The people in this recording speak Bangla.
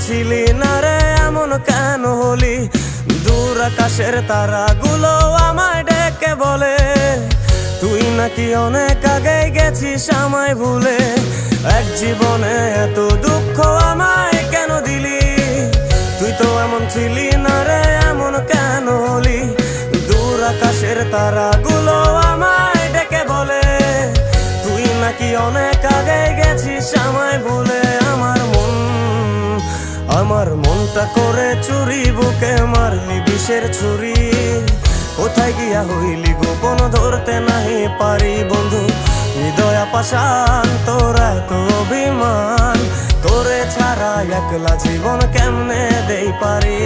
ছিলি না রে এমন কেন হলি? দূর আকাশের তারাগুলো আমায় ডেকে বলে তুই নাকি অনেক আগে গেছিস আমায় ভুলে। এক জীবনে এত দুঃখ আমায় কেন দিলি? তুই তো এমন ছিলি না রে এমন কেন হলি? দূর আকাশের তারাগুলো আমায় ডেকে বলে তুই নাকি অনেক আগে গেছিস আমায় ভুলে। আমার মনটা করে চুরি, বুকে মারলি বিষের ছুরি। কোথায় গিয়া হইলি গোপন ধরতে নাহি পারি বন্ধু। হৃদয় পাষাণ তোর এত অভিমান, তোরে ছাড়া একলা জীবন কেমনে দেই পারি।